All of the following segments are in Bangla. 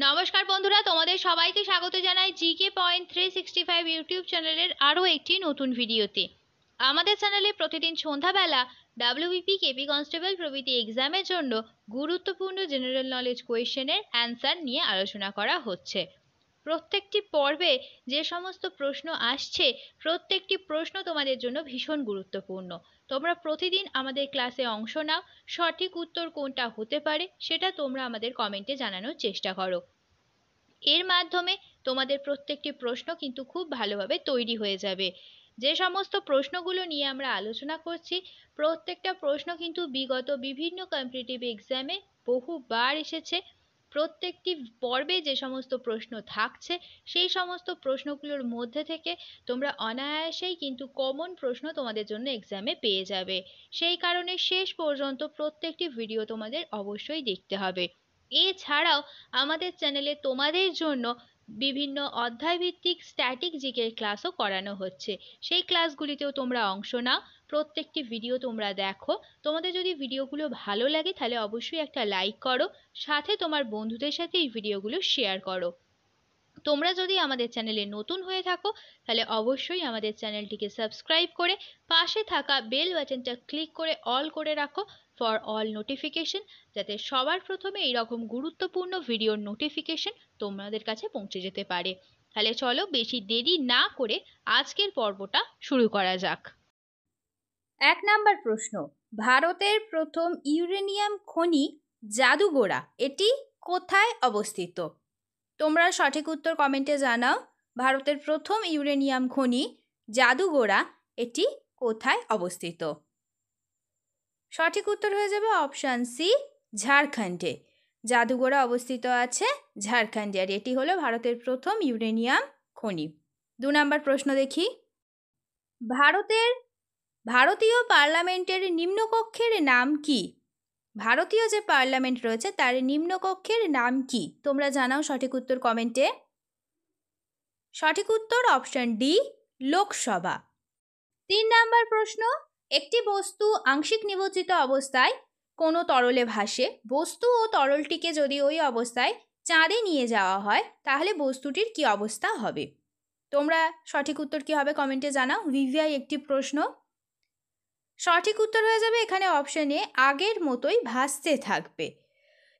নমস্কার বন্ধুরা, তোমাদের সবাইকে স্বাগত জানাই জিকে পয়েন্ট 365 ইউটিউব চ্যানেলের আরও একটি নতুন ভিডিওতে। আমাদের চ্যানেলে প্রতিদিন সন্ধ্যাবেলা ডাব্লিউবিপি, কেপি কনস্টেবল প্রভৃতি এক্সামের জন্য গুরুত্বপূর্ণ জেনারেল নলেজ কোয়েশ্চেনের অ্যান্সার নিয়ে আলোচনা করা হচ্ছে। প্রত্যেকটি পর্বে যে সমস্ত প্রশ্ন আসছে, প্রত্যেকটি প্রশ্ন তোমাদের জন্য ভীষণ গুরুত্বপূর্ণ। তোমরা প্রতিদিন আমাদের ক্লাসে অংশ নাও, সঠিক উত্তর কোনটা হতে পারে সেটা তোমরা আমাদের কমেন্টে জানানোর চেষ্টা করো। এর মাধ্যমে তোমাদের প্রত্যেকটি প্রশ্ন কিন্তু খুব ভালোভাবে তৈরি হয়ে যাবে। যে সমস্ত প্রশ্নগুলো নিয়ে আমরা আলোচনা করছি, প্রত্যেকটা প্রশ্ন কিন্তু বিগত বিভিন্ন কম্পিটিটিভ এক্সামে বহুবার এসেছে। প্রত্যেকটি পর্বে যে সমস্ত প্রশ্ন থাকছে, সেই সমস্ত প্রশ্নগুলোর মধ্যে থেকে তোমরা অনায়াসেই কিন্তু কমন প্রশ্ন তোমাদের জন্য এক্সামে পেয়ে যাবে। সেই কারণে শেষ পর্যন্ত প্রত্যেকটি ভিডিও তোমাদের অবশ্যই দেখতে হবে। এছাড়াও আমাদের চ্যানেলে তোমাদের জন্য বিভিন্ন অধ্যায়ভিত্তিক স্ট্যাটিক জিকের ক্লাসও করানো হচ্ছে। সেই ক্লাসগুলিতেও তোমরা অংশ নাও, প্রত্যেকটি ভিডিও তোমরা দেখো। তোমাদের যদি ভিডিওগুলো ভালো লাগে তাহলে অবশ্যই একটা লাইক করো, সাথে তোমার বন্ধুদের সাথে এই ভিডিওগুলো শেয়ার করো। তোমরা যদি আমাদের চ্যানেলে নতুন হয়ে থাকো তাহলে অবশ্যই আমাদের চ্যানেলটিকে সাবস্ক্রাইব করে পাশে থাকা বেল বাটনটা ক্লিক করে অল করে রাখো ফর অল নোটিফিকেশন, যাতে সবার প্রথমে এইরকম গুরুত্বপূর্ণ ভিডিওর নোটিফিকেশন তোমাদের কাছে পৌঁছে যেতে পারে। তাহলে চলো বেশি দেরি না করে আজকের পর্বটা শুরু করা যাক। 1 নাম্বার প্রশ্ন, ভারতের প্রথম ইউরেনিয়াম খনি জাদুগোড়া এটি কোথায় অবস্থিত? তোমরা সঠিক উত্তর কমেন্টে জানাও। ভারতের প্রথম ইউরেনিয়াম খনি জাদুগোড়া এটি কোথায় অবস্থিত? সঠিক উত্তর হয়ে যাবে অপশান সি, ঝাড়খণ্ডে। জাদুগোড়া অবস্থিত আছে ঝাড়খণ্ডে, আর এটি হলো ভারতের প্রথম ইউরেনিয়াম খনি। 2 নাম্বার প্রশ্ন দেখি, ভারতীয় পার্লামেন্টের নিম্নকক্ষের নাম কি? ভারতীয় যে পার্লামেন্ট রয়েছে তার নিম্নকক্ষের নাম কি? তোমরা জানাও সঠিক উত্তর কমেন্টে। সঠিক উত্তর অপশন ডি, লোকসভা। 3 নাম্বার প্রশ্ন, একটি বস্তু আংশিক নিমজ্জিত অবস্থায় কোনো তরলে ভাসে। বস্তু ও তরলটিকে যদি ওই অবস্থায় চাঁদে নিয়ে যাওয়া হয় তাহলে বস্তুটির কি অবস্থা হবে? তোমরা সঠিক উত্তর কি হবে কমেন্টে জানাও। ভিভিআই একটি প্রশ্ন। সঠিক উত্তর হয়ে যাবে এখানে অপশানে আগের মতোই ভাসতে থাকবে।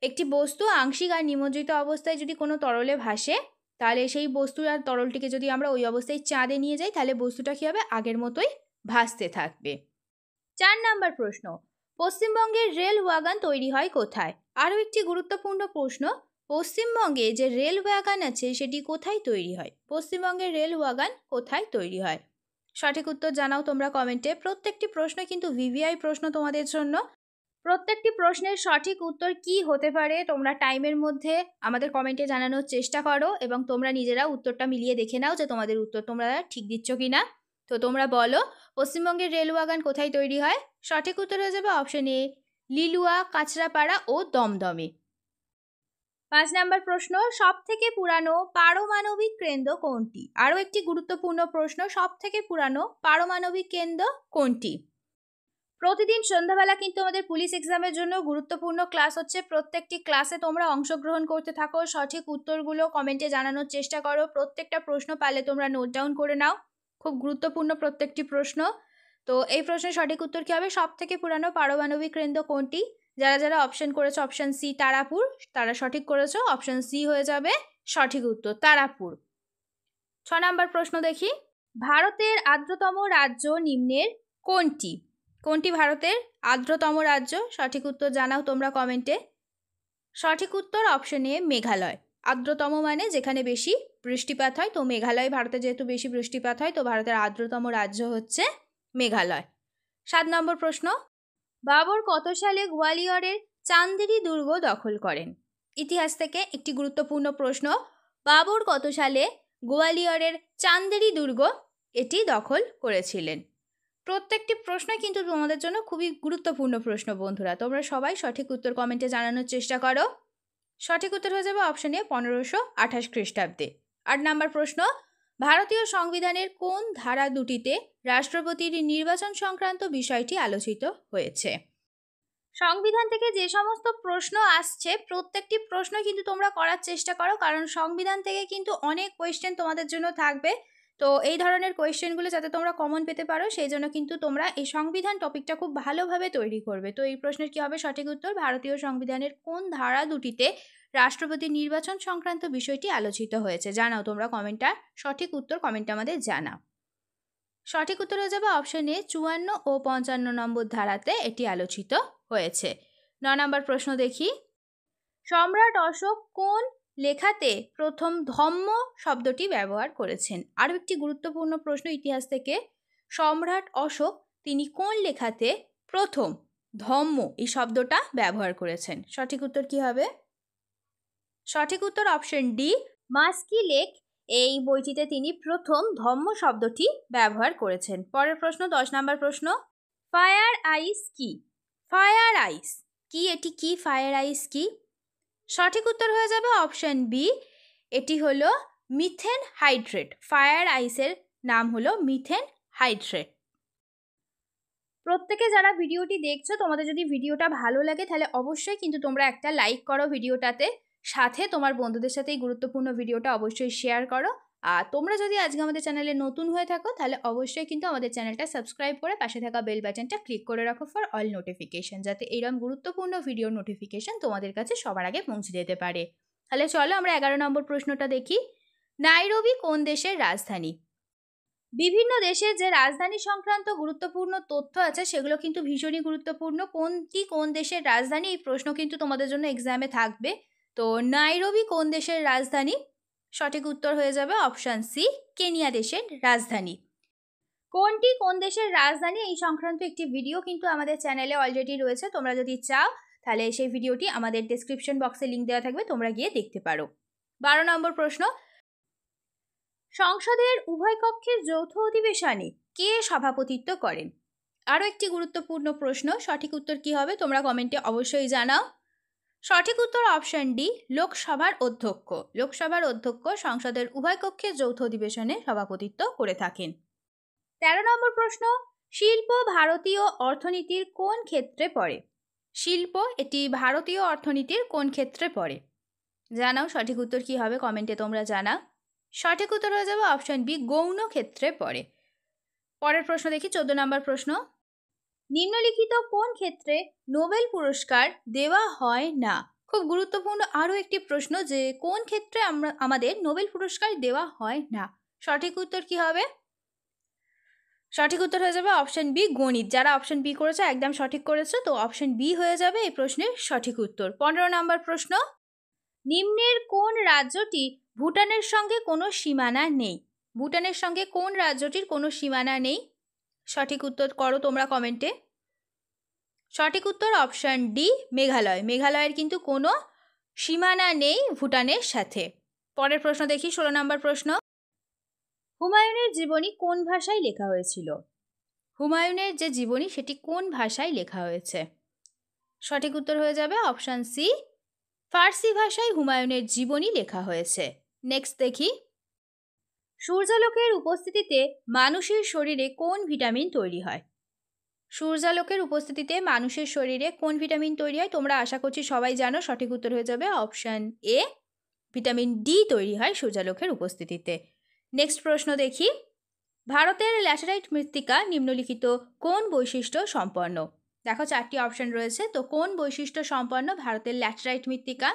একটি বস্তু আংশিক আর নিমজ্জিত অবস্থায় যদি কোনো তরলে ভাসে, তাহলে সেই বস্তু আর তরলটিকে যদি আমরা ওই অবস্থায় চাঁদে নিয়ে যাই তাহলে বস্তুটা কী হবে, আগের মতোই ভাসতে থাকবে। 4 নাম্বার প্রশ্ন, পশ্চিমবঙ্গের রেল ওয়াগন তৈরি হয় কোথায়? আরও একটি গুরুত্বপূর্ণ প্রশ্ন, পশ্চিমবঙ্গে যে রেল ওয়াগন আছে সেটি কোথায় তৈরি হয়? পশ্চিমবঙ্গের রেল ওয়াগন কোথায় তৈরি হয়? সঠিক উত্তর জানাও তোমরা কমেন্টে। প্রত্যেকটি প্রশ্ন কিন্তু ভিভিআই প্রশ্ন তোমাদের জন্য। প্রত্যেকটি প্রশ্নের সঠিক উত্তর কি হতে পারে তোমরা টাইমের মধ্যে আমাদের কমেন্টে জানানোর চেষ্টা করো, এবং তোমরা নিজেরা উত্তরটা মিলিয়ে দেখে নাও যে তোমাদের উত্তর তোমরা ঠিক দিচ্ছ কি না। তো তোমরা বলো পশ্চিমবঙ্গের রেল ওয়াগন কোথায় তৈরি হয়? সঠিক উত্তর হয়ে যাবে অপশন এ, লিলুয়া, কাঁচরাপাড়া ও দমদমে। 5 নাম্বার প্রশ্ন, সব থেকে পুরানো পারমাণবিক কেন্দ্র কোনটি? আরও একটি গুরুত্বপূর্ণ প্রশ্ন, সব থেকে পুরানো পারমাণবিক কেন্দ্র কোনটি? প্রতিদিন সন্ধ্যাবেলা কিন্তু আমাদের পুলিশ এক্সামের জন্য গুরুত্বপূর্ণ ক্লাস হচ্ছে। প্রত্যেকটি ক্লাসে তোমরা অংশগ্রহণ করতে থাকো, সঠিক উত্তরগুলো কমেন্টে জানানোর চেষ্টা করো। প্রত্যেকটা প্রশ্ন পারলে তোমরা নোট ডাউন করে নাও, খুব গুরুত্বপূর্ণ প্রত্যেকটি প্রশ্ন। তো এই প্রশ্নের সঠিক উত্তর কী হবে? সব থেকে পুরানো পারমাণবিক কেন্দ্র কোনটি? যারা যারা অপশন করেছো অপশন সি তারাপুর, তারা সঠিক করেছো। অপশন সি হয়ে যাবে সঠিক উত্তর, তারাপুর। 6 নাম্বার প্রশ্ন দেখি, ভারতের আর্দ্রতম রাজ্য নিম্নের কোনটি? কোনটি ভারতের আর্দ্রতম রাজ্য? সঠিক উত্তর জানাও তোমরা কমেন্টে। সঠিক উত্তর অপশন এ, মেঘালয়। আর্দ্রতম মানে যেখানে বেশি বৃষ্টিপাত হয়, তো মেঘালয় ভারতে যেহেতু বেশি বৃষ্টিপাত হয়, তো ভারতের আর্দ্রতম রাজ্য হচ্ছে মেঘালয়। 7 নম্বর প্রশ্ন, বাবর কত সালে গোয়ালিয়রের চান্দেরি দুর্গ দখল করেন? ইতিহাস থেকে একটি গুরুত্বপূর্ণ প্রশ্ন, বাবর কত সালে গোয়ালিয়রের চান্দেরি দুর্গ এটি দখল করেছিলেন? প্রত্যেকটি প্রশ্ন কিন্তু তোমাদের জন্য খুবই গুরুত্বপূর্ণ প্রশ্ন বন্ধুরা। তোমরা সবাই সঠিক উত্তর কমেন্টে জানানোর চেষ্টা করো। সঠিক উত্তর হয়ে যাবে অপশানে 1528 খ্রিস্টাব্দে। 8 নাম্বার প্রশ্ন, ভারতীয় সংবিধানের কোন ধারা দুটিতে রাষ্ট্রপতির নির্বাচন সংক্রান্ত বিষয়টি আলোচিত হয়েছে? সংবিধান থেকে যে সমস্ত প্রশ্ন আসছে প্রত্যেকটি প্রশ্ন কিন্তু তোমরা করার চেষ্টা করো, কারণ সংবিধান থেকে কিন্তু অনেক কোয়েশ্চেন তোমাদের জন্য থাকবে। তো এই ধরনের কোয়েশ্চেনগুলো যাতে তোমরা কমন পেতে পারো সেই জন্য কিন্তু তোমরা এই সংবিধান টপিকটা খুব ভালোভাবে তৈরি করবে। তো এই প্রশ্নের কী হবে সঠিক উত্তর? ভারতীয় সংবিধানের কোন ধারা দুটিতে রাষ্ট্রপতি নির্বাচন সংক্রান্ত বিষয়টি আলোচিত হয়েছে? জানাও তোমরা কমেন্টটা, সঠিক উত্তর কমেন্টে আমাদের জানাও। সঠিক উত্তর হয়ে যাবে অপশন এ 54 ও 55 নম্বর ধারাতে এটি আলোচিত হয়েছে। 9 নম্বর প্রশ্ন দেখি, সম্রাট অশোক কোন লেখাতে প্রথম ধম্ম শব্দটি ব্যবহার করেছেন? আরও একটি গুরুত্বপূর্ণ প্রশ্ন ইতিহাস থেকে, সম্রাট অশোক তিনি কোন লেখাতে প্রথম ধম্ম এই শব্দটা ব্যবহার করেছেন? সঠিক উত্তর কি হবে? সঠিক উত্তর অপশন ডি, মাস্কি লেক এই বইটিতে তিনি প্রথম ধম্ম শব্দটি ব্যবহার করেছেন। পরের প্রশ্ন 10 নম্বর প্রশ্ন, ফায়ার আইস কি? ফায়ার আইস কি? এটি কি? ফায়ার আইস কি? সঠিক উত্তর হয়ে যাবে অপশন বি, এটি হলো মিথেন হাইড্রেট। ফায়ার আইসের নাম হলো মিথেন হাইড্রেট। প্রত্যেকে যারা ভিডিওটি দেখছো তোমাদের যদি ভিডিওটা ভালো লাগে তাহলে অবশ্যই কিন্তু তোমরা একটা লাইক করো ভিডিওটাতে, সাথে তোমার বন্ধুদের সাথে এই গুরুত্বপূর্ণ ভিডিওটা অবশ্যই শেয়ার করো। আর তোমরা যদি আজকে আমাদের চ্যানেলে নতুন হয়ে থাকো তাহলে অবশ্যই কিন্তু আমাদের চ্যানেলটা সাবস্ক্রাইব করে পাশে থাকা বেল বাটনটা ক্লিক করে রাখো ফর অল নোটিফিকেশন, যাতে এইরকম গুরুত্বপূর্ণ ভিডিওর নোটিফিকেশন তোমাদের কাছে সবার আগে পৌঁছে যেতে পারে। তাহলে চলো আমরা 11 নম্বর প্রশ্নটা দেখি, নাইরোবি কোন দেশের রাজধানী? বিভিন্ন দেশের যে রাজধানী সংক্রান্ত গুরুত্বপূর্ণ তথ্য আছে সেগুলো কিন্তু ভীষণই গুরুত্বপূর্ণ। কোনটি কোন দেশের রাজধানী এই প্রশ্ন কিন্তু তোমাদের জন্য এক্সামে থাকবে। তো নাইরোবি কোন দেশের রাজধানী? সঠিক উত্তর হয়ে যাবে অপশান সি, কেনিয়া দেশের রাজধানী। কোনটি কোন দেশের রাজধানী এই সংক্রান্ত একটি ভিডিও কিন্তু আমাদের চ্যানেলে অলরেডি রয়েছে, তোমরা যদি চাও তাহলে সেই ভিডিওটি আমাদের ডেসক্রিপশন বক্সে লিঙ্ক দেওয়া থাকবে, তোমরা গিয়ে দেখতে পারো। 12 নম্বর প্রশ্ন, সংসদের উভয় কক্ষের যৌথ অধিবেশনে কে সভাপতিত্ব করেন? আরও একটি গুরুত্বপূর্ণ প্রশ্ন, সঠিক উত্তর কি হবে তোমরা কমেন্টে অবশ্যই জানাও। সঠিক উত্তর অপশন ডি, লোকসভার অধ্যক্ষ। লোকসভার অধ্যক্ষ সংসদের উভয় কক্ষের যৌথ অধিবেশনে সভাপতিত্ব করে থাকেন। 13 নম্বর প্রশ্ন, শিল্প ভারতীয় অর্থনীতির কোন ক্ষেত্রে পড়ে? শিল্প এটি ভারতীয় অর্থনীতির কোন ক্ষেত্রে পড়ে? জানাও সঠিক উত্তর কি হবে কমেন্টে তোমরা জানাও। সঠিক উত্তর হয়ে যাবে অপশন বি, গৌণ ক্ষেত্রে পড়ে। পরের প্রশ্ন দেখি 14 নম্বর প্রশ্ন, নিম্নলিখিত কোন ক্ষেত্রে নোবেল পুরস্কার দেওয়া হয় না? খুব গুরুত্বপূর্ণ আরও একটি প্রশ্ন, যে কোন ক্ষেত্রে আমাদের নোবেল পুরস্কার দেওয়া হয় না? সঠিক উত্তর কি হবে? সঠিক উত্তর হয়ে যাবে অপশন বি, গণিত। যারা অপশন বি করেছে একদম সঠিক করেছে, তো অপশন বি হয়ে যাবে এই প্রশ্নের সঠিক উত্তর। 15 নম্বর প্রশ্ন, নিম্নের কোন রাজ্যটি ভুটানের সঙ্গে কোনো সীমানা নেই? ভুটানের সঙ্গে কোন রাজ্যটির কোনো সীমানা নেই? সঠিক উত্তর করো তোমরা কমেন্টে। সঠিক উত্তর অপশন ডি, মেঘালয়। মেঘালয়ের কিন্তু কোনো সীমানা নেই ভুটানের সাথে। পরের প্রশ্ন দেখি 16 নম্বর প্রশ্ন, হুমায়ুনের জীবনী কোন ভাষায় লেখা হয়েছিল? হুমায়ুনের যে জীবনী সেটি কোন ভাষায় লেখা হয়েছে? সঠিক উত্তর হয়ে যাবে অপশান সি, ফার্সি ভাষায় হুমায়ুনের জীবনী লেখা হয়েছে। নেক্সট দেখি, সূর্যালোকের উপস্থিতিতে মানুষের শরীরে কোন ভিটামিন তৈরি হয়? সূর্যালোকের উপস্থিতিতে মানুষের শরীরে কোন ভিটামিন তৈরি হয়? তোমরা আশা করছি সবাই জানো। সঠিক উত্তর হয়ে যাবে অপশান এ, ভিটামিন ডি তৈরি হয় সূর্যালোকের উপস্থিতিতে। নেক্সট প্রশ্ন দেখি, ভারতের ল্যাটেরাইট মৃত্তিকা নিম্নলিখিত কোন বৈশিষ্ট্য সম্পন্ন? দেখো 4টি অপশন রয়েছে, তো কোন বৈশিষ্ট্য সম্পন্ন ভারতের ল্যাটেরাইট মৃত্তিকা?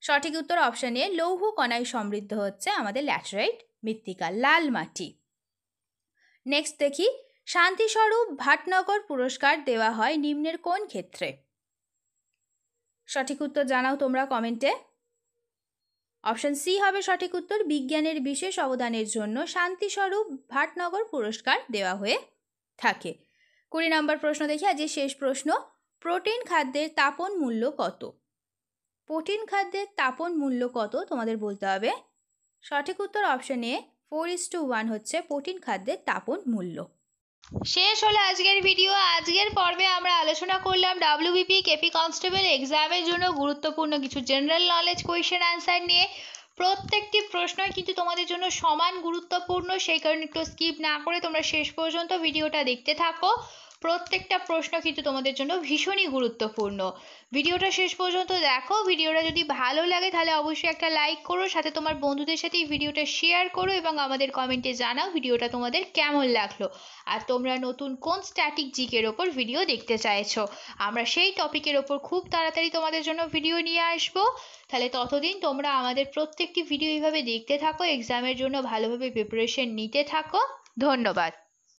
সঠিক উত্তর অপশন এ, লৌহ কণায় সমৃদ্ধ হচ্ছে আমাদের ল্যাটেরাইট মৃত্তিকা, লাল মাটি। নেক্সট দেখি, শান্তিস্বরূপ ভাটনগর পুরস্কার দেওয়া হয় নিম্নের কোন ক্ষেত্রে? সঠিক উত্তর জানাও তোমরা কমেন্টে। অপশন সি হবে সঠিক উত্তর, বিজ্ঞানের বিশেষ অবদানের জন্য শান্তিস্বরূপ ভাটনগর পুরস্কার দেওয়া হয়ে থাকে। 20 নম্বর প্রশ্ন দেখি, আজ শেষ প্রশ্ন, প্রোটিন খাদ্যের তাপন মূল্য কত? প্রোটিন খাদ্যের তাপন মূল্য কত তোমাদের বলতে হবে। সঠিক উত্তর অপশন এ, 4:1 হচ্ছে প্রোটিন খাদ্যের তাপন মূল্য। শেষ হলো আজকের ভিডিও। আজকের পর্বে আমরা আলোচনা করলাম ডাব্লিউবিপি কেপি কনস্টেবল এক্সামের জন্য গুরুত্বপূর্ণ কিছু জেনারেল নলেজ কোয়েশ্চেন অ্যান্সার নিয়ে। প্রত্যেকটি প্রশ্নই কিন্তু তোমাদের জন্য সমান গুরুত্বপূর্ণ, সেই কারণে একটু স্কিপ না করে তোমরা শেষ পর্যন্ত ভিডিওটা দেখতে থাকো। প্রত্যেকটা প্রশ্ন কিন্তু তোমাদের জন্য ভীষণই গুরুত্বপূর্ণ। ভিডিওটা শেষ পর্যন্ত দেখো। ভিডিওটা যদি ভালো লাগে তাহলে অবশ্যই একটা লাইক করো, সাথে তোমার বন্ধুদের সাথে এই ভিডিওটা শেয়ার করো এবং আমাদের কমেন্টে জানাও ভিডিওটা তোমাদের কেমন লাগলো আর তোমরা নতুন কোন স্ট্যাটিক জিকের ওপর ভিডিও দেখতে চাইছো। আমরা সেই টপিকের ওপর খুব তাড়াতাড়ি তোমাদের জন্য ভিডিও নিয়ে আসবো। তাহলে ততদিন তোমরা আমাদের প্রত্যেকটি ভিডিও এইভাবে দেখতে থাকো, এক্সামের জন্য ভালোভাবে প্রিপারেশন নিতে থাকো। ধন্যবাদ।